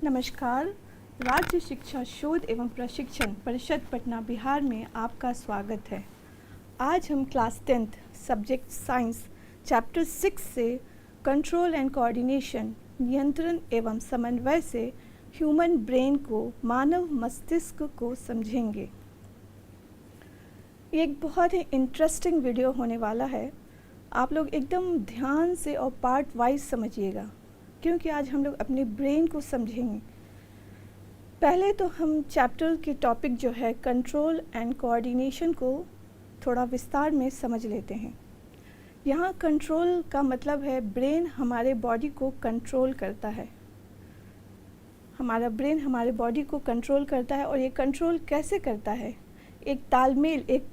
नमस्कार। राज्य शिक्षा शोध एवं प्रशिक्षण परिषद पटना बिहार में आपका स्वागत है। आज हम class 10th subject science chapter 6 से कंट्रोल एंड कोऑर्डिनेशन नियंत्रण एवं समन्वय से ह्यूमन ब्रेन को मानव मस्तिष्क को समझेंगे। ये एक बहुत ही इंटरेस्टिंग वीडियो होने वाला है। आप लोग एकदम ध्यान से और पार्ट वाइज समझिएगा, क्योंकि आज हम लोग अपने ब्रेन को समझेंगे। पहले तो हम चैप्टर के टॉपिक जो है कंट्रोल एंड कोऑर्डिनेशन को थोड़ा विस्तार में समझ लेते हैं। यहाँ कंट्रोल का मतलब है ब्रेन हमारे बॉडी को कंट्रोल करता है। हमारा ब्रेन हमारे बॉडी को कंट्रोल करता है, और ये कंट्रोल कैसे करता है? एक तालमेल, एक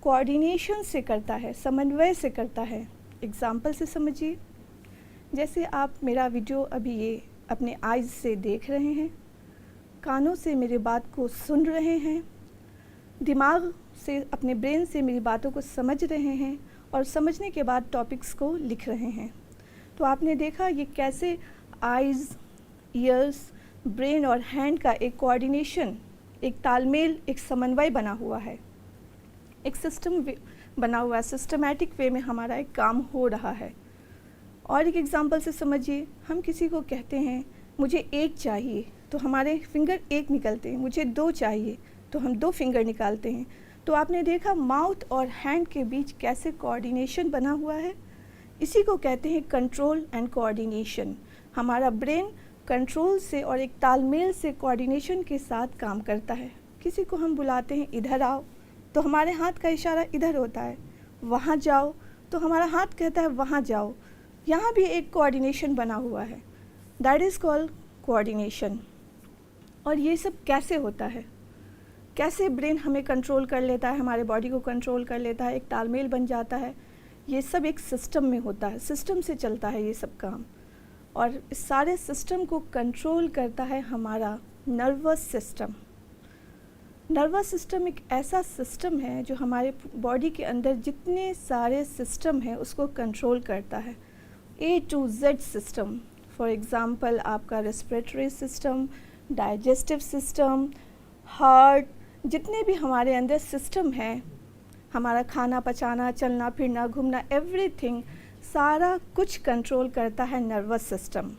कोऑर्डिनेशन से करता है, समन्वय से करता है। एग्जाम्पल से समझिए। जैसे आप मेरा वीडियो अभी ये अपने आइज़ से देख रहे हैं, कानों से मेरी बात को सुन रहे हैं, दिमाग से, अपने ब्रेन से मेरी बातों को समझ रहे हैं, और समझने के बाद टॉपिक्स को लिख रहे हैं। तो आपने देखा ये कैसे आइज़, ईयर्स, ब्रेन और हैंड का एक कोऑर्डिनेशन, एक तालमेल, एक समन्वय बना हुआ है, एक सिस्टम बना हुआ है। सिस्टमैटिक वे में हमारा एक काम हो रहा है। और एक एग्जांपल से समझिए। हम किसी को कहते हैं मुझे एक चाहिए, तो हमारे फिंगर एक निकलते हैं। मुझे दो चाहिए, तो हम दो फिंगर निकालते हैं। तो आपने देखा माउथ और हैंड के बीच कैसे कोऑर्डिनेशन बना हुआ है। इसी को कहते हैं कंट्रोल एंड कोऑर्डिनेशन। हमारा ब्रेन कंट्रोल से और एक तालमेल से कोऑर्डिनेशन के साथ काम करता है। किसी को हम बुलाते हैं इधर आओ, तो हमारे हाथ का इशारा इधर होता है। वहाँ जाओ, तो हमारा हाथ कहता है वहाँ जाओ। यहाँ भी एक कोऑर्डिनेशन बना हुआ है, दैट इज़ कॉल्ड कोऑर्डिनेशन। और ये सब कैसे होता है? कैसे ब्रेन हमें कंट्रोल कर लेता है, हमारे बॉडी को कंट्रोल कर लेता है, एक तालमेल बन जाता है? ये सब एक सिस्टम में होता है, सिस्टम से चलता है ये सब काम। और इस सारे सिस्टम को कंट्रोल करता है हमारा नर्वस सिस्टम। नर्वस सिस्टम एक ऐसा सिस्टम है जो हमारे बॉडी के अंदर जितने सारे सिस्टम हैं उसको कंट्रोल करता है। A to Z system. For example आपका respiratory system, digestive system, heart, जितने भी हमारे अंदर सिस्टम हैं, हमारा खाना पचाना, चलना फिरना, घूमना, एवरीथिंग, सारा कुछ कंट्रोल करता है नर्वस सिस्टम।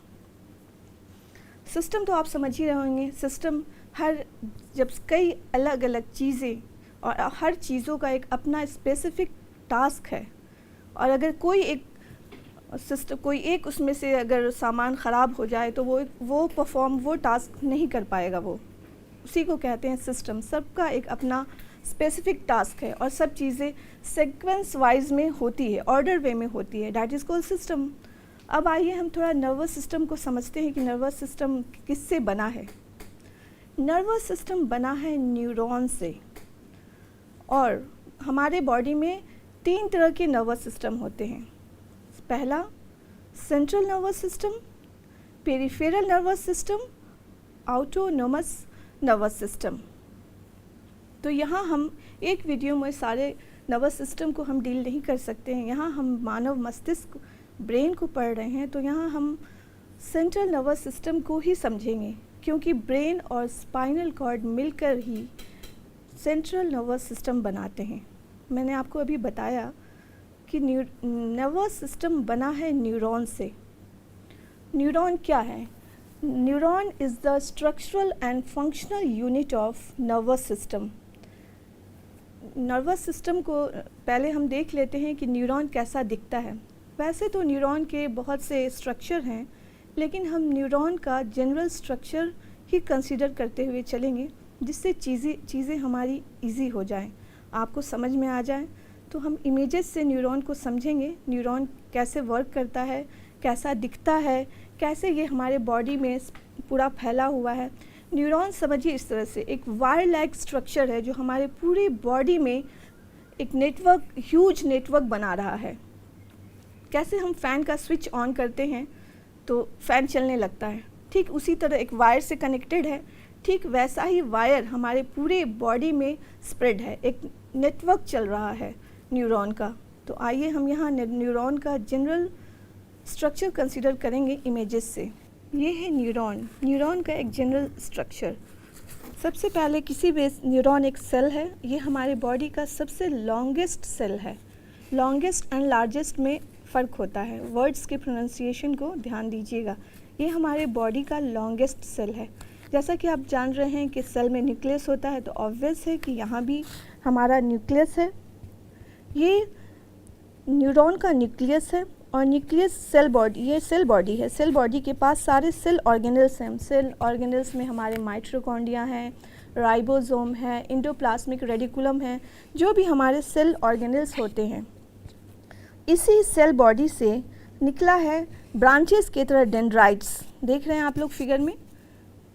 सिस्टम तो आप समझ ही रहे होंगे। सिस्टम जब कई अलग अलग चीज़ें, और हर चीज़ों का एक अपना स्पेसिफिक टास्क है, और अगर कोई एक उसमें से अगर सामान ख़राब हो जाए तो वो टास्क नहीं कर पाएगा। वो उसी को कहते हैं सिस्टम। सबका एक अपना स्पेसिफिक टास्क है, और सब चीज़ें सीक्वेंस वाइज में होती है, ऑर्डर वे में होती है। That is called system. अब आइए हम थोड़ा नर्वस सिस्टम को समझते हैं कि नर्वस सिस्टम किससे बना है। नर्वस सिस्टम बना है न्यूरॉन से। और हमारे बॉडी में 3 तरह के नर्वस सिस्टम होते हैं। पहला central nervous system, peripheral nervous system, autonomous nervous system. तो यहाँ हम एक वीडियो में सारे नर्वस सिस्टम को हम डील नहीं कर सकते हैं। यहाँ हम मानव मस्तिष्क, ब्रेन को पढ़ रहे हैं, तो यहाँ हम सेंट्रल नर्वस सिस्टम को ही समझेंगे, क्योंकि ब्रेन और स्पाइनल कॉर्ड मिलकर ही सेंट्रल नर्वस सिस्टम बनाते हैं। मैंने आपको अभी बताया कि नर्वस सिस्टम बना है न्यूरॉन से। न्यूरॉन क्या है? Neuron is the structural and functional unit of nervous system. Nervous system को पहले हम देख लेते हैं कि न्यूरॉन कैसा दिखता है। वैसे तो न्यूरॉन के बहुत से स्ट्रक्चर हैं, लेकिन हम न्यूरॉन का जनरल स्ट्रक्चर ही कंसीडर करते हुए चलेंगे, जिससे चीज़ें हमारी इजी हो जाएं, आपको समझ में आ जाएं। तो हम इमेजेस से न्यूरॉन को समझेंगे। न्यूरॉन कैसे वर्क करता है, कैसा दिखता है, कैसे ये हमारे बॉडी में पूरा फैला हुआ है। न्यूरॉन समझिए इस तरह से एक वायर लाइक स्ट्रक्चर है जो हमारे पूरी बॉडी में एक नेटवर्क, ह्यूज नेटवर्क बना रहा है। कैसे हम फ़ैन का स्विच ऑन करते हैं तो फ़ैन चलने लगता है, ठीक उसी तरह एक वायर से कनेक्टेड है। ठीक वैसा ही वायर हमारे पूरे बॉडी में स्प्रेड है, एक नेटवर्क चल रहा है न्यूरॉन का। तो आइए हम यहाँ न्यूरॉन का जनरल स्ट्रक्चर कंसीडर करेंगे इमेजेस से। ये है न्यूरॉन। न्यूरॉन का एक जनरल स्ट्रक्चर। सबसे पहले किसी भी न्यूरॉन एक सेल है। ये हमारे बॉडी का सबसे लॉन्गेस्ट सेल है। लॉन्गेस्ट एंड लार्जेस्ट में फ़र्क होता है। वर्ड्स के प्रोनाउंसिएशन को ध्यान दीजिएगा। ये हमारे बॉडी का लॉन्गेस्ट सेल है। जैसा कि आप जान रहे हैं कि सेल में न्यूक्लियस होता है, तो ऑब्वियस है कि यहाँ भी हमारा न्यूक्लियस है। ये न्यूरॉन का न्यूक्लियस है और न्यूक्लियस सेल बॉडी, ये सेल बॉडी है। सेल बॉडी के पास सारे सेल ऑर्गेनल्स हैं। सेल ऑर्गेनल्स में हमारे माइटोकॉन्ड्रिया हैं, राइबोसोम है, एंडोप्लाज्मिक रेडिकुलम है, जो भी हमारे सेल ऑर्गेनल्स होते हैं। इसी सेल बॉडी से निकला है ब्रांचेस की तरह डेंड्राइट्स। देख रहे हैं आप लोग फिगर में,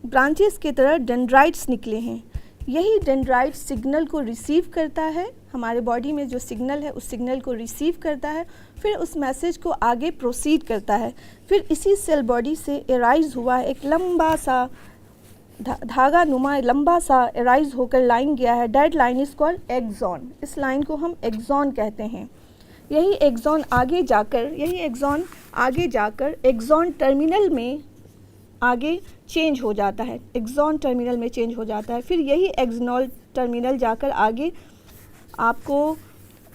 ब्रांचेस की तरह डेंड्राइट्स निकले हैं। यही डेंड्राइट सिग्नल को रिसीव करता है। हमारे बॉडी में जो सिग्नल है उस सिग्नल को रिसीव करता है, फिर उस मैसेज को आगे प्रोसीड करता है। फिर इसी सेल बॉडी से एराइज हुआ एक लंबा सा धागा नुमा लंबा सा एराइज होकर लाइन गया है। Dead line is called axon. इस लाइन को हम एक्सॉन कहते हैं। यही एक्सॉन आगे जाकर एक्सॉन टर्मिनल में आगे चेंज हो जाता है। एक्सॉन टर्मिनल में चेंज हो जाता है। फिर यही एक्सॉन टर्मिनल जाकर आगे आपको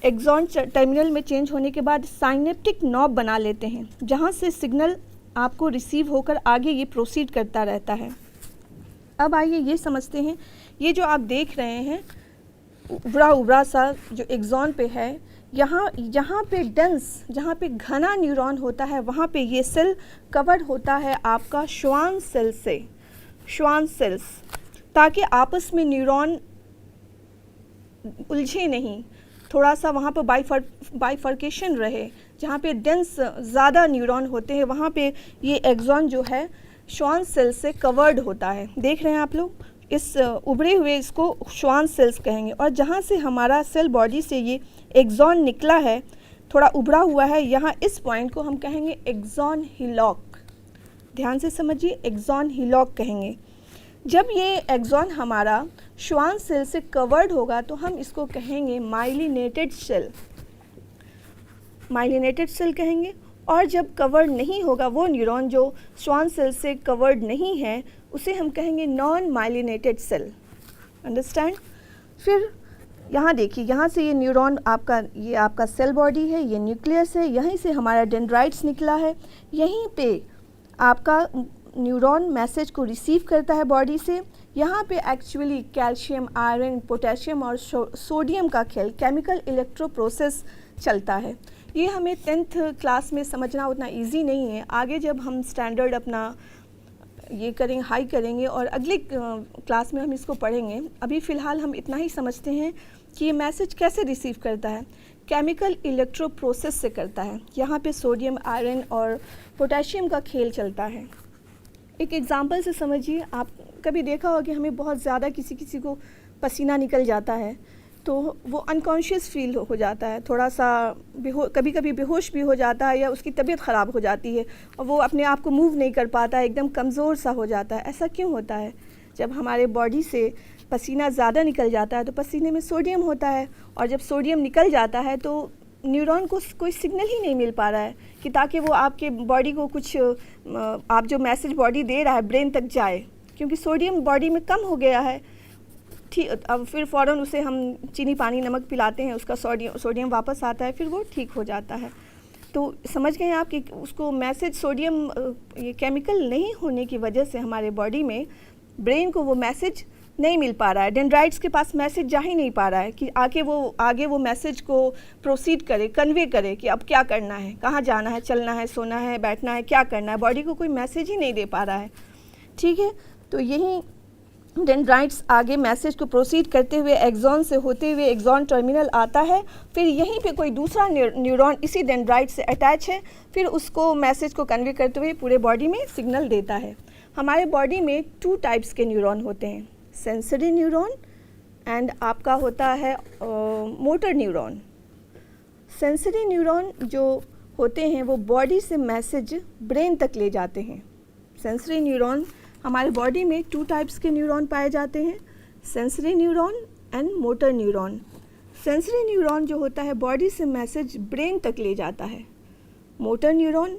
एक्सॉन टर्मिनल में चेंज होने के बाद साइनेप्टिक नॉब बना लेते हैं, जहाँ से सिग्नल आपको रिसीव होकर आगे ये प्रोसीड करता रहता है। अब आइए ये समझते हैं, ये जो आप देख रहे हैं उभरा सा जो एक्सॉन पे है, यहाँ पे डेंस, जहाँ पे घना न्यूरॉन होता है, वहाँ पे ये सेल कवर होता है आपका श्वान सेल से, श्वान सेल्स, ताकि आपस में न्यूरॉन उलझे नहीं, थोड़ा सा वहाँ पर बाइफर्केशन रहे। जहाँ पे डेंस ज़्यादा न्यूरॉन होते हैं वहाँ पे ये एक्सॉन जो है श्वान सेल से कवर्ड होता है। देख रहे हैं आप लोग, इस उभरे हुए इसको श्वान सेल्स कहेंगे। और जहाँ से हमारा सेल बॉडी से ये एक्सॉन निकला है, थोड़ा उभरा हुआ है, यहाँ इस पॉइंट को हम कहेंगे एक्सॉन हिलॉक। ध्यान से समझिए, एक्सॉन हिलॉक कहेंगे। जब ये एक्सॉन हमारा श्वान सेल से कवर्ड होगा तो हम इसको कहेंगे माइलिनेटेड सेल, माइलिनेटेड सेल कहेंगे। और जब कवर्ड नहीं होगा, वो न्यूरॉन जो श्वान सेल से कवर्ड नहीं है, उसे हम कहेंगे नॉन माइलिनेटेड सेल। अंडरस्टैंड? फिर यहाँ देखिए, यहाँ से ये न्यूरॉन ये आपका सेल बॉडी है, ये न्यूक्लियस है, यहीं से हमारा डेंड्राइट्स निकला है। यहीं पे आपका न्यूरॉन मैसेज को रिसीव करता है बॉडी से। यहाँ पे एक्चुअली कैल्शियम, आयरन, पोटेशियम और सोडियम का खेल, केमिकल इलेक्ट्रो प्रोसेस चलता है। ये हमें 10th क्लास में समझना उतना इजी नहीं है। आगे जब हम स्टैंडर्ड अपना ये करेंगे, हाई करेंगे, और अगले क्लास में हम इसको पढ़ेंगे। अभी फ़िलहाल हम इतना ही समझते हैं कि ये मैसेज कैसे रिसीव करता है। केमिकल इलेक्ट्रो प्रोसेस से करता है। यहाँ पे सोडियम, आयरन और पोटेशियम का खेल चलता है। एक एग्जांपल से समझिए, आप कभी देखा होगा कि हमें बहुत ज़्यादा किसी को पसीना निकल जाता है तो वो अनकॉन्शियस फील हो जाता है, थोड़ा सा कभी कभी बेहोश भी हो जाता है, या उसकी तबीयत ख़राब हो जाती है और वो अपने आप को मूव नहीं कर पाता है, एकदम कमज़ोर सा हो जाता है। ऐसा क्यों होता है? जब हमारे बॉडी से पसीना ज़्यादा निकल जाता है तो पसीने में सोडियम होता है, और जब सोडियम निकल जाता है तो न्यूरॉन को कोई सिग्नल ही नहीं मिल पा रहा है कि ताकि वो आपके बॉडी को कुछ, आप जो मैसेज बॉडी दे रहा है ब्रेन तक जाए, क्योंकि सोडियम बॉडी में कम हो गया है। ठीक, अब फिर फ़ौरन उसे हम चीनी, पानी, नमक पिलाते हैं, उसका सोडियम वापस आता है, फिर वो ठीक हो जाता है। तो समझ गए आप कि उसको मैसेज सोडियम, ये केमिकल नहीं होने की वजह से हमारे बॉडी में ब्रेन को वो मैसेज नहीं मिल पा रहा है। डेंड्राइट्स के पास मैसेज जा ही नहीं पा रहा है कि आगे वो मैसेज को प्रोसीड करे, कन्वे करे कि अब क्या करना है, कहाँ जाना है, चलना है, सोना है, बैठना है, क्या करना है। बॉडी को कोई मैसेज ही नहीं दे पा रहा है। ठीक है, तो यही डेंड्राइट्स आगे मैसेज को प्रोसीड करते हुए एक्सॉन से होते हुए एक्सॉन टर्मिनल आता है। फिर यहीं पे कोई दूसरा न्यूरॉन इसी डेंड्राइट से अटैच है, फिर उसको मैसेज को कन्वे करते हुए पूरे बॉडी में सिग्नल देता है। हमारे बॉडी में 2 टाइप्स के न्यूरॉन होते हैं, सेंसरी न्यूरॉन एंड आपका होता है मोटर न्यूरॉन। सेंसरी न्यूरॉन जो होते हैं वो बॉडी से मैसेज ब्रेन तक ले जाते हैं। सेंसरी न्यूरॉन, हमारे बॉडी में 2 टाइप्स के न्यूरॉन पाए जाते हैं, sensory neuron and motor neuron. Sensory neuron जो होता है बॉडी से मैसेज ब्रेन तक ले जाता है। मोटर न्यूरॉन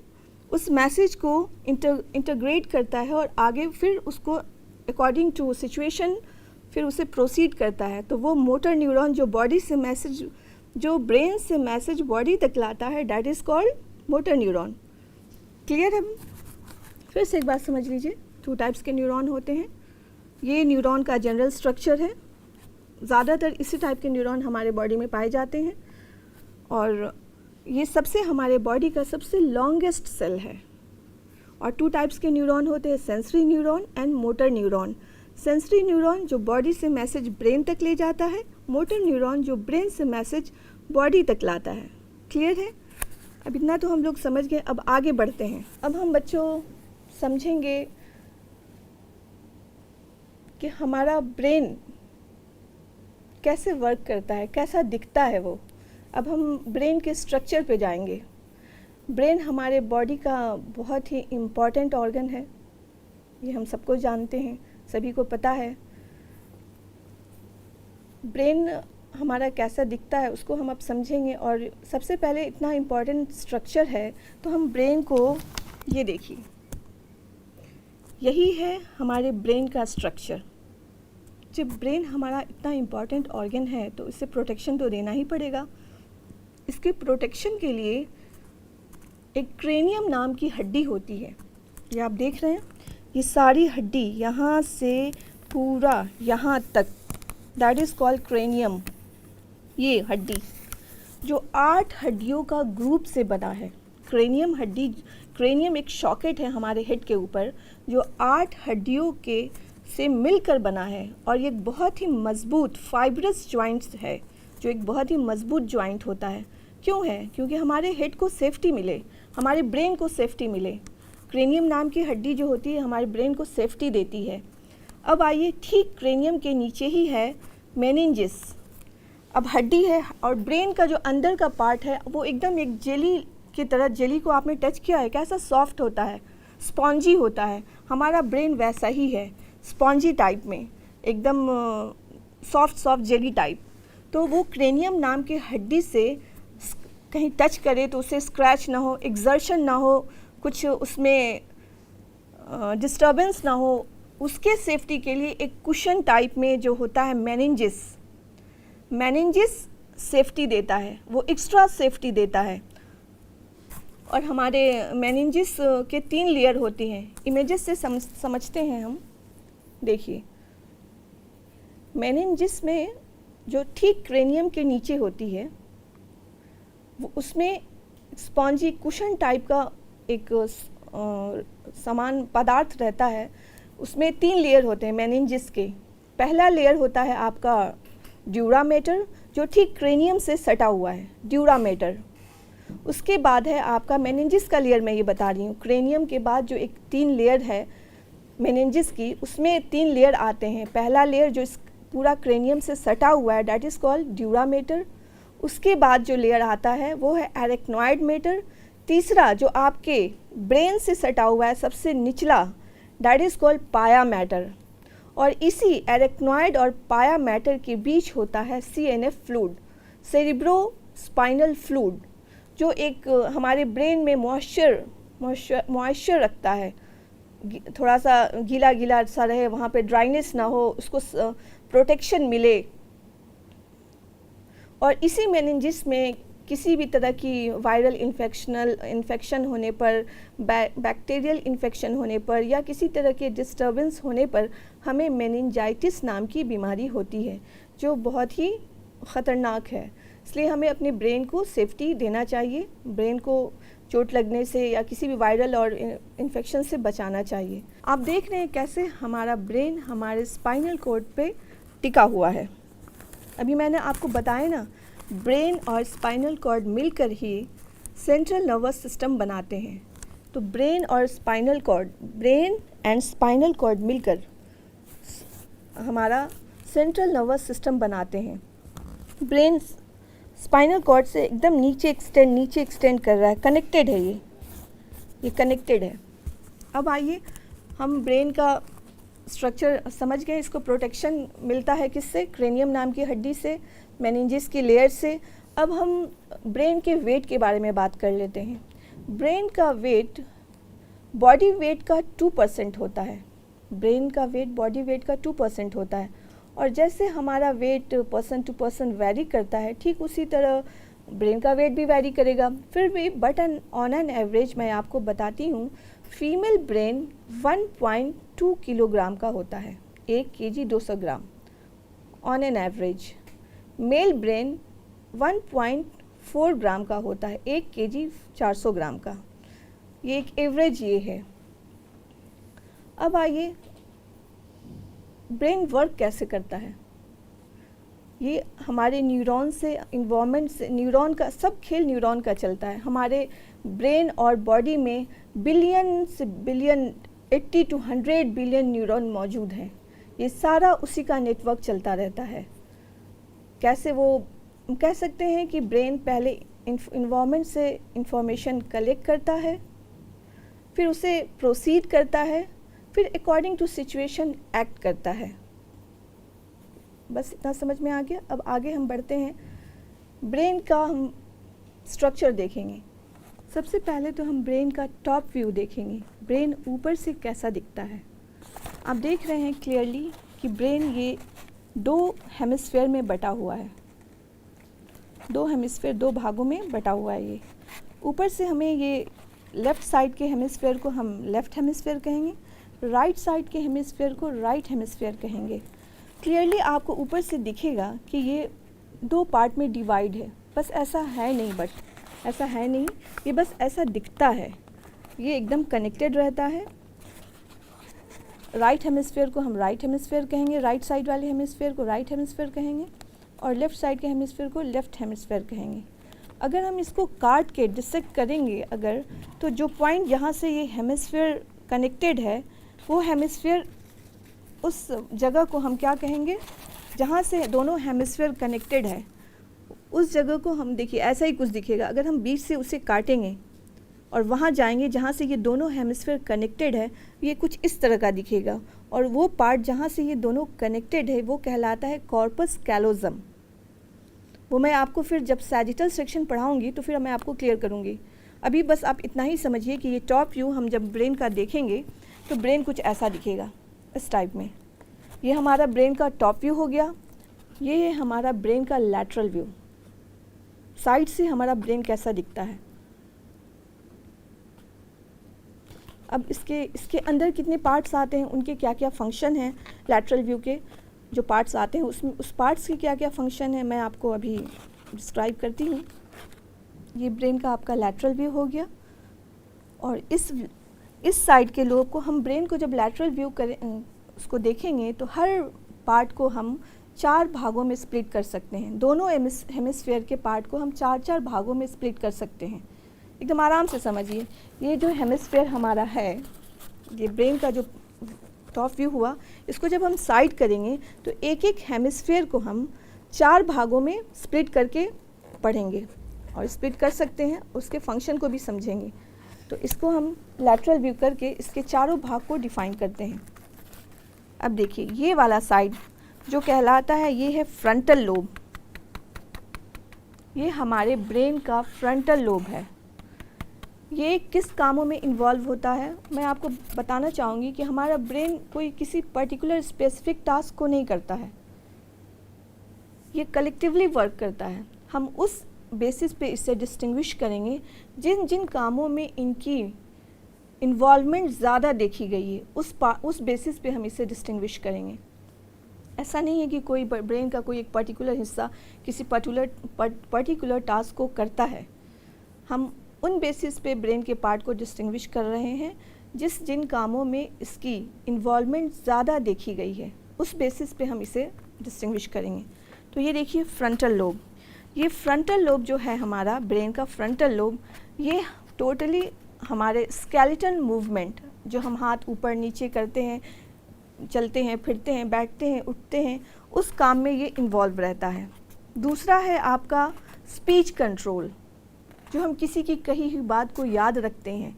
उस मैसेज को इंटीग्रेट करता है और आगे फिर उसको अकॉर्डिंग टू सिचुएशन फिर उसे प्रोसीड करता है। तो वो मोटर न्यूरॉन जो बॉडी से मैसेज, जो ब्रेन से मैसेज बॉडी तक लाता है, that is called motor neuron. Clear है? फिर से एक बात समझ लीजिए, 2 टाइप्स के न्यूरॉन होते हैं। ये न्यूरॉन का जनरल स्ट्रक्चर है। ज़्यादातर इसी टाइप के न्यूरॉन हमारे बॉडी में पाए जाते हैं और ये सबसे हमारे बॉडी का सबसे लॉन्गेस्ट सेल है। और 2 टाइप्स के न्यूरॉन होते हैं, sensory neuron and motor neuron. Sensory neuron जो बॉडी से मैसेज ब्रेन तक ले जाता है, मोटर न्यूरॉन जो ब्रेन से मैसेज बॉडी तक लाता है। क्लियर है? अब इतना तो हम लोग समझ गए। अब आगे बढ़ते हैं। अब हम बच्चों समझेंगे कि हमारा ब्रेन कैसे वर्क करता है, कैसा दिखता है वो। अब हम ब्रेन के स्ट्रक्चर पे जाएंगे। ब्रेन हमारे बॉडी का बहुत ही इम्पॉर्टेंट ऑर्गन है, ये हम सबको जानते हैं, सभी को पता है। ब्रेन हमारा कैसा दिखता है उसको हम अब समझेंगे। और सबसे पहले इतना इम्पॉर्टेंट स्ट्रक्चर है तो हम ब्रेन को, ये देखिए, यही है हमारे ब्रेन का स्ट्रक्चर। जब ब्रेन हमारा इतना इम्पॉर्टेंट ऑर्गन है तो इसे प्रोटेक्शन तो देना ही पड़ेगा। इसके प्रोटेक्शन के लिए एक क्रेनियम नाम की हड्डी होती है। ये आप देख रहे हैं, ये सारी हड्डी यहाँ से पूरा यहाँ तक, दैट इज़ कॉल्ड क्रेनियम। ये हड्डी जो 8 हड्डियों का ग्रुप से बना है। क्रेनियम हड्डी, क्रेनियम एक सॉकेट है हमारे हेड के ऊपर जो 8 हड्डियों के से मिलकर बना है। और ये बहुत ही मजबूत फाइब्रस जॉइंट्स है, जो एक बहुत ही मजबूत जॉइंट होता है। क्यों है? क्योंकि हमारे हेड को सेफ्टी मिले, हमारे ब्रेन को सेफ्टी मिले। क्रेनियम नाम की हड्डी जो होती है हमारे ब्रेन को सेफ्टी देती है। अब आइए, ठीक क्रेनियम के नीचे ही है मेनिंजिस। अब हड्डी है और ब्रेन का जो अंदर का पार्ट है वो एकदम एक जेली की तरह, जेली को आपने टच किया है, कैसा सॉफ्ट होता है, स्पॉन्जी होता है। हमारा ब्रेन वैसा ही है, स्पॉन्जी टाइप में, एकदम सॉफ्ट जेली टाइप। तो वो क्रेनियम नाम की हड्डी से कहीं टच करे तो उसे स्क्रैच ना हो, एक्सर्शन ना हो, कुछ उसमें डिस्टर्बेंस ना हो, उसके सेफ्टी के लिए एक कुशन टाइप में जो होता है मेनिंजिस, मेनिंजिस सेफ्टी देता है, वो एक्स्ट्रा सेफ्टी देता है। और हमारे मेनिंजिस के 3 लेयर होती हैं। इमेजेस से समझते हैं हम। देखिए, मेनिंजिस में जो ठीक क्रेनियम के नीचे होती है वो, उसमें स्पॉन्जी कुशन टाइप का एक समान पदार्थ रहता है। उसमें 3 लेयर होते हैं मेनिंजिस के। पहला लेयर होता है आपका ड्यूरामेटर, जो ठीक क्रेनियम से सटा हुआ है, ड्यूरामेटर। उसके बाद है आपका मेनिंजिस का लेयर, मैं ये बता रही हूँ। क्रेनियम के बाद जो एक 3 लेयर है मेनिंजिस की, उसमें 3 लेयर आते हैं। पहला लेयर जो इस पूरा क्रेनियम से सटा हुआ है, डैट इज़ कॉल्ड ड्यूरामेटर। उसके बाद जो लेयर आता है वो है एरेक्नॉइड मेटर। तीसरा जो आपके ब्रेन से सटा हुआ है सबसे निचला, डैट इज़ कॉल्ड पाया मैटर। और इसी एरेक्नॉइड और पाया मैटर के बीच होता है CNF fluid, cerebro spinal fluid, जो एक हमारे ब्रेन में मॉइस्चर रखता है। थोड़ा सा गीला गीला सा रहे, वहाँ पे ड्राइनेस ना हो, उसको प्रोटेक्शन मिले। और इसी मेनिंजिस में किसी भी तरह की वायरल इन्फेक्शन होने पर, बैक्टीरियल इन्फेक्शन होने पर या किसी तरह के डिस्टर्बेंस होने पर हमें मेनिंजाइटिस नाम की बीमारी होती है, जो बहुत ही ख़तरनाक है। इसलिए हमें अपने ब्रेन को सेफ्टी देना चाहिए, ब्रेन को चोट लगने से या किसी भी वायरल और इन्फेक्शन से बचाना चाहिए। आप देख रहे हैं कैसे हमारा ब्रेन हमारे स्पाइनल कॉर्ड पे टिका हुआ है। अभी मैंने आपको बताया ना, ब्रेन और स्पाइनल कॉर्ड मिलकर ही सेंट्रल नर्वस सिस्टम बनाते हैं। तो ब्रेन और spinal cord, brain and spinal cord मिलकर हमारा सेंट्रल नर्वस सिस्टम बनाते हैं। ब्रेन स्पाइनल कॉर्ड से एकदम नीचे एक्सटेंड कर रहा है, कनेक्टेड है, ये कनेक्टेड है। अब आइए, हम ब्रेन का स्ट्रक्चर समझ गए। इसको प्रोटेक्शन मिलता है किससे? क्रेनियम नाम की हड्डी से, मेनिंजिस की लेयर से। अब हम ब्रेन के वेट के बारे में बात कर लेते हैं। ब्रेन का वेट बॉडी वेट का 2% होता है। ब्रेन का वेट बॉडी वेट का 2% होता है, और जैसे हमारा weight person to person vary करता है, ठीक उसी तरह ब्रेन का वेट भी वैरी करेगा। फिर भी बट ऑन एन एवरेज मैं आपको बताती हूँ, फीमेल ब्रेन 1.2 किलोग्राम का होता है, 1 KG 200 gram on an average. Male brain 1.4 gram का होता है, 1 केजी 400 ग्राम का। ये एक एवरेज ये है। अब आइए ब्रेन वर्क कैसे करता है। ये हमारे न्यूरॉन से, इन्वायरमेंट से, न्यूरॉन का सब खेल न्यूरॉन का चलता है। हमारे ब्रेन और बॉडी में बिलियन से बिलियन 80 to 100 बिलियन न्यूरॉन मौजूद हैं। ये सारा उसी का नेटवर्क चलता रहता है। कैसे, वो कह सकते हैं कि ब्रेन पहले इन्वायरमेंट से इंफॉर्मेशन कलेक्ट करता है, फिर उसे प्रोसीड करता है, फिर अकॉर्डिंग टू सिचुएशन एक्ट करता है। बस इतना समझ में आ गया। अब आगे हम बढ़ते हैं, ब्रेन का हम स्ट्रक्चर देखेंगे। सबसे पहले तो हम ब्रेन का टॉप व्यू देखेंगे, ब्रेन ऊपर से कैसा दिखता है। आप देख रहे हैं क्लियरली कि ब्रेन ये 2 हेमिस्फेयर में बटा हुआ है, 2 हेमिस्फेयर, 2 भागों में बटा हुआ है। ये ऊपर से हमें ये लेफ़्ट साइड के हेमिस्फेयर को हम लेफ़्ट हेमिस्फेयर कहेंगे, राइट साइड के हेमिस्फेयर को राइट हेमिस्फेयर कहेंगे। क्लियरली आपको ऊपर से दिखेगा कि ये 2 पार्ट में डिवाइड है, बस ऐसा है नहीं, बट ऐसा है नहीं, ये बस ऐसा दिखता है। ये एकदम कनेक्टेड रहता है। राइट हेमिस्फेयर को हम राइट हेमिस्फेयर कहेंगे, राइट साइड वाले हेमिस्फेयर को राइट हेमिस्फेयर कहेंगे, और लेफ़्ट साइड के हेमिस्फेयर को लेफ़्ट हेमिस्फेयर कहेंगे। अगर हम इसको काट के डिसेक्ट करेंगे अगर, तो जो पॉइंट जहाँ से ये हेमिस्फेयर कनेक्टेड है, वो हेमिस्फेयर, उस जगह को हम क्या कहेंगे, जहाँ से दोनों हेमिस्फेयर कनेक्टेड है, उस जगह को हम, देखिए ऐसा ही कुछ दिखेगा। अगर हम बीच से उसे काटेंगे और वहाँ जाएंगे जहाँ से ये दोनों हेमिस्फेयर कनेक्टेड है, ये कुछ इस तरह का दिखेगा। और वो पार्ट जहाँ से ये दोनों कनेक्टेड है वो कहलाता है कॉर्पस कैलोजम। वो मैं आपको फिर जब सैजिटल सेक्शन पढ़ाऊँगी तो फिर मैं आपको क्लियर करूँगी। अभी बस आप इतना ही समझिए कि ये टॉप व्यू हम जब ब्रेन का देखेंगे तो ब्रेन कुछ ऐसा दिखेगा, इस टाइप में। ये हमारा ब्रेन का टॉप व्यू हो गया। ये है हमारा ब्रेन का लैटरल व्यू, साइड से हमारा ब्रेन कैसा दिखता है। अब इसके अंदर कितने पार्ट्स आते हैं, उनके क्या क्या फंक्शन हैं, लैटरल व्यू के जो पार्ट्स आते हैं उसमें उस पार्ट्स के क्या क्या फंक्शन है, मैं आपको अभी डिस्क्राइब करती हूँ। ये ब्रेन का आपका लैटरल व्यू हो गया। और इस साइड के लोब को हम, ब्रेन को जब लैटरल व्यू करें, उसको देखेंगे तो हर पार्ट को हम 4 भागों में स्प्लिट कर सकते हैं। दोनों हेमिस्फेयर के पार्ट को हम 4-4 भागों में स्प्लिट कर सकते हैं। एकदम आराम से समझिए। ये जो हेमिस्फेयर हमारा है, ये ब्रेन का जो टॉप व्यू हुआ, इसको जब हम साइड करेंगे तो एक एक हेमिस्फेयर को हम 4 भागों में स्प्लिट करके पढ़ेंगे और स्प्लिट कर सकते हैं, उसके फंक्शन को भी समझेंगे। तो इसको हम लैटरल व्यू करके इसके चारों भाग को डिफाइन करते हैं। अब देखिए, ये वाला साइड जो कहलाता है, ये है फ्रंटल लोब। ये हमारे ब्रेन का फ्रंटल लोब है। ये किस कामों में इन्वॉल्व होता है, मैं आपको बताना चाहूँगी कि हमारा ब्रेन कोई किसी पर्टिकुलर स्पेसिफिक टास्क को नहीं करता है, ये कलेक्टिवली वर्क करता है। हम उस बेसिस पे इसे डिस्टिंग्विश करेंगे जिन जिन कामों में इनकी इन्वॉल्वमेंट ज़्यादा देखी गई है, उस बेसिस पे हम इसे डिस्टिंग्विश करेंगे। ऐसा नहीं है कि कोई ब्रेन का कोई एक पर्टिकुलर हिस्सा किसी पर्टिकुलर टास्क को करता है। हम उन बेसिस पे ब्रेन के पार्ट को डिस्टिंग्विश कर रहे हैं जिन कामों में इसकी इन्वॉल्वमेंट ज़्यादा देखी गई है, उस बेसिस पे हम इसे डिस्टिंग्विश करेंगे। तो ये देखिए फ्रंटल लोब। ये फ्रंटल लोब जो है हमारा ब्रेन का फ्रंटल लोब, ये टोटली हमारे स्केलेटल मूवमेंट, जो हम हाथ ऊपर नीचे करते हैं, चलते हैं, फिरते हैं, बैठते हैं, उठते हैं, उस काम में ये इन्वॉल्व रहता है। दूसरा है आपका स्पीच कंट्रोल, जो हम किसी की कही हुई बात को याद रखते हैं।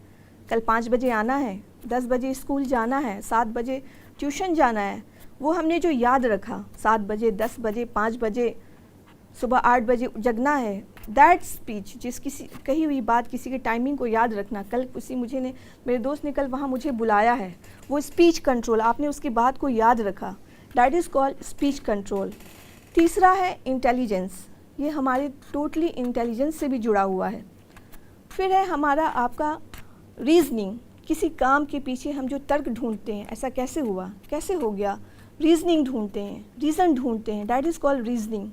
कल 5 बजे आना है, 10 बजे स्कूल जाना है, 7 बजे ट्यूशन जाना है, वो हमने जो याद रखा 7 बजे, 10 बजे, 5 बजे, सुबह 8 बजे जगना है, दैट स्पीच, जिस किसी कही हुई बात, किसी के टाइमिंग को याद रखना, कल किसी मेरे दोस्त ने कल वहाँ मुझे बुलाया है, वो स्पीच कंट्रोल, आपने उसकी बात को याद रखा, that is called speech control. तीसरा है इंटेलिजेंस, ये हमारे टोटली इंटेलिजेंस से भी जुड़ा हुआ है। फिर है हमारा आपका रीजनिंग, किसी काम के पीछे हम जो तर्क ढूंढते हैं, ऐसा कैसे हुआ, कैसे हो गया, रीजनिंग ढूंढते हैं, रीज़न ढूंढते हैं, दैट इज़ कॉल्ड रीजनिंग।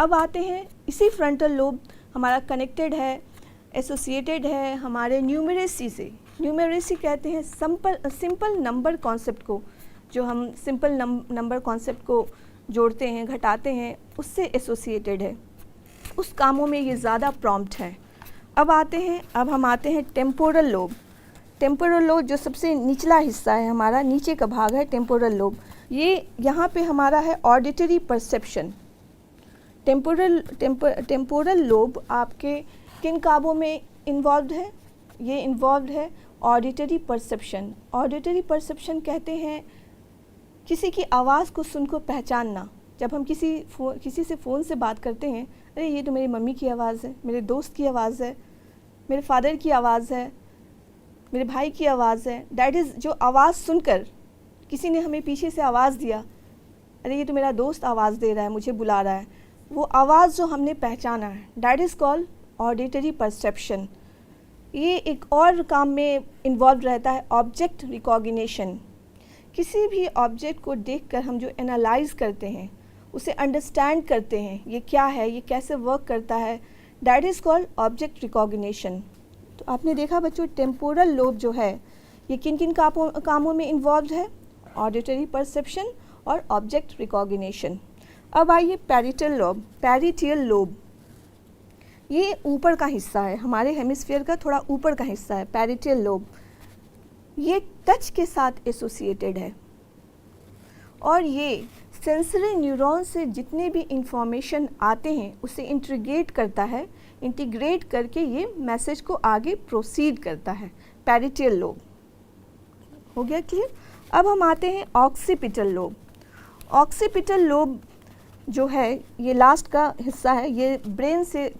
अब आते हैं इसी फ्रंटल लोब हमारा कनेक्टेड है, एसोसिएटेड है हमारे न्यूमरेसी से। न्यूमरेसी कहते हैं सिंपल नंबर कॉन्सेप्ट को, जो हम सिंपल नंबर कॉन्सेप्ट को जोड़ते हैं, घटाते हैं, उससे एसोसिएटेड है, उस कामों में ये ज़्यादा प्रॉम्प्ट है। अब हम आते हैं टेम्पोरल लोब। टेम्पोरल लोब जो सबसे निचला हिस्सा है, हमारा नीचे का भाग है टेम्पोरल लोब। ये यहाँ पे हमारा है ऑडिटरी परसेप्शन। टेम्पोरल लोब आपके किन कामों में इन्वॉल्व है? ये इन्वॉल्व है ऑडिटरी परसेप्शन। ऑडिटरी परसेप्शन कहते हैं किसी की आवाज़ को सुनकर पहचानना। जब हम किसी से फ़ोन से बात करते हैं, अरे ये तो मेरी मम्मी की आवाज़ है, मेरे दोस्त की आवाज़ है, मेरे फादर की आवाज़ है, मेरे भाई की आवाज़ है, दैट इज़ जो आवाज़ सुनकर किसी ने हमें पीछे से आवाज़ दिया, अरे ये तो मेरा दोस्त आवाज़ दे रहा है, मुझे बुला रहा है, वो आवाज़ जो हमने पहचाना है, that is called auditory perception. ये एक और काम में इन्वॉल्व रहता है ऑब्जेक्ट रिकॉग्निशन। किसी भी ऑब्जेक्ट को देखकर हम जो एनालाइज करते हैं, उसे अंडरस्टैंड करते हैं, ये क्या है, ये कैसे वर्क करता है, that is called object recognition. तो आपने देखा बच्चों, टेम्पोरल लोब जो है ये किन किन कामों में इन्वॉल्व है? ऑडिटरी परसेप्शन और ऑब्जेक्ट रिकॉग्निशन। अब आइए पैरिटल लोब। पैरिटियल लोब ये ऊपर का हिस्सा है, हमारे हेमिस्फीयर का थोड़ा ऊपर का हिस्सा है पैरिटियल लोब। ये टच के साथ एसोसिएटेड है और ये सेंसरी न्यूरॉन से जितने भी इंफॉर्मेशन आते हैं उसे इंटीग्रेट करता है, इंटीग्रेट करके ये मैसेज को आगे प्रोसीड करता है। पैरिटियल लोब हो गया क्लियर। अब हम आते हैं ऑक्सीपिटल लोब। ऑक्सीपिटल लोब जो है ये लास्ट का हिस्सा है, ये ब्रेन से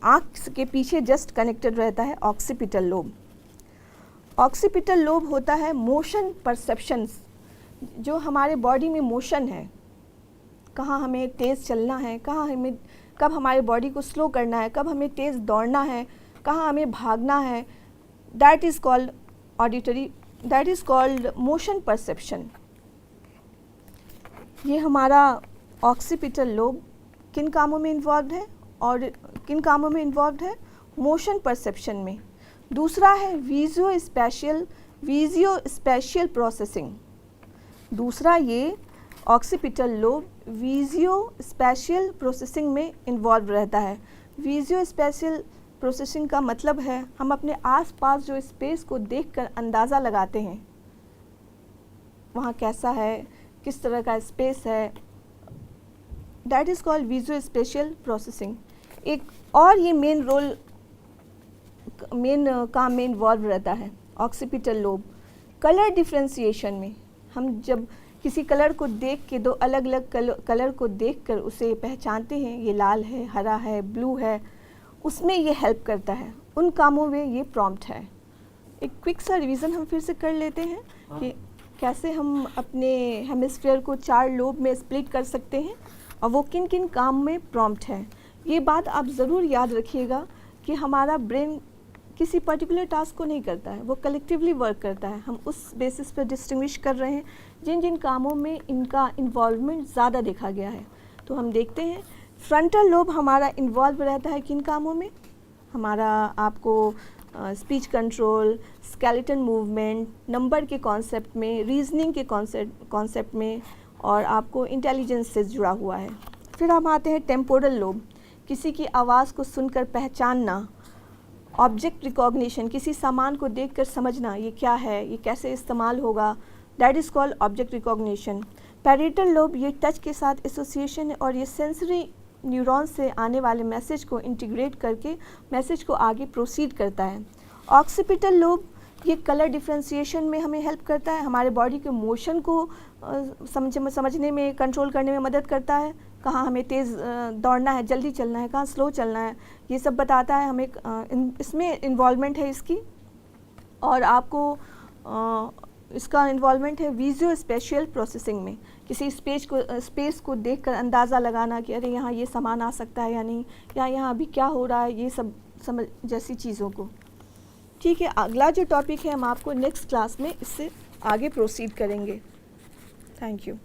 आँख के पीछे जस्ट कनेक्टेड रहता है ऑक्सीपिटल लोब। ऑक्सीपिटल लोब होता है मोशन परसेप्शंस, जो हमारे बॉडी में मोशन है, कहाँ हमें तेज़ चलना है, कब हमारे बॉडी को स्लो करना है, कब हमें तेज़ दौड़ना है, कहाँ हमें भागना है, that is called motion perception. ये हमारा ऑक्सीपिटल लोब किन कामों में इन्वॉल्व है और किन कामों में इन्वॉल्व है? मोशन परसेप्शन में। दूसरा है विजुओ स्पेशियल प्रोसेसिंग। दूसरा ये occipital lobe visuo spatial processing में इन्वॉल्व रहता है। विजुओ स्पेशियल प्रोसेसिंग का मतलब है हम अपने आसपास जो स्पेस को देखकर अंदाज़ा लगाते हैं, वहाँ कैसा है, किस तरह का स्पेस है, that is called visual spatial processing. एक और ये मेन काम में इन्वॉल्व रहता है ऑक्सीपिटल लोब कलर डिफ्रेंसिएशन में। हम जब किसी कलर को देख के, दो अलग अलग कलर को देखकर उसे पहचानते हैं, ये लाल है, हरा है, ब्लू है, उसमें ये हेल्प करता है, उन कामों में ये प्रॉम्प्ट है। एक क्विक सा रिवीजन हम फिर से कर लेते हैं कि कैसे हम अपने हेमिस्फीयर को 4 लोब में स्प्लिट कर सकते हैं और वो किन किन काम में प्रॉम्प्ट है। ये बात आप ज़रूर याद रखिएगा कि हमारा ब्रेन किसी पर्टिकुलर टास्क को नहीं करता है, वो कलेक्टिवली वर्क करता है। हम उस बेसिस पर डिस्टिंग्विश कर रहे हैं जिन जिन कामों में इनका इन्वॉल्वमेंट ज़्यादा देखा गया है। तो हम देखते हैं फ्रंटल लोब हमारा इन्वॉल्व रहता है किन कामों में? हमारा आपको speech control, skeleton movement, number के कॉन्सेप्ट में, रीजनिंग के कॉन्सेप्ट में और आपको इंटेलिजेंस से जुड़ा हुआ है। फिर हम आते हैं टेम्पोरल लोब, किसी की आवाज़ को सुनकर पहचानना, ऑब्जेक्ट रिकॉग्निशन, किसी सामान को देखकर समझना ये क्या है, ये कैसे इस्तेमाल होगा, that is called object recognition. Parietal lobe ये टच के साथ एसोसिएशन है और ये सेंसरी न्यूरॉन से आने वाले मैसेज को इंटीग्रेट करके मैसेज को आगे प्रोसीड करता है। ऑक्सीपिटल लोब ये कलर डिफ्रेंसिएशन में हमें हेल्प करता है, हमारे बॉडी के मोशन को समझने में, कंट्रोल करने में मदद करता है। कहाँ हमें तेज़ दौड़ना है, जल्दी चलना है, कहाँ स्लो चलना है, ये सब बताता है हमें। इसमें इन्वॉल्वमेंट है इसकी, और आपको इसका इन्वॉल्वमेंट है विजुअल स्पेशियल प्रोसेसिंग में। किसी स्पेस को देखकर अंदाज़ा लगाना कि अरे यहाँ ये सामान आ सकता है या नहीं, या यहाँ अभी क्या हो रहा है, ये सब समझ जैसी चीज़ों को। ठीक है, अगला जो टॉपिक है हम आपको नेक्स्ट क्लास में इससे आगे प्रोसीड करेंगे। Thank you.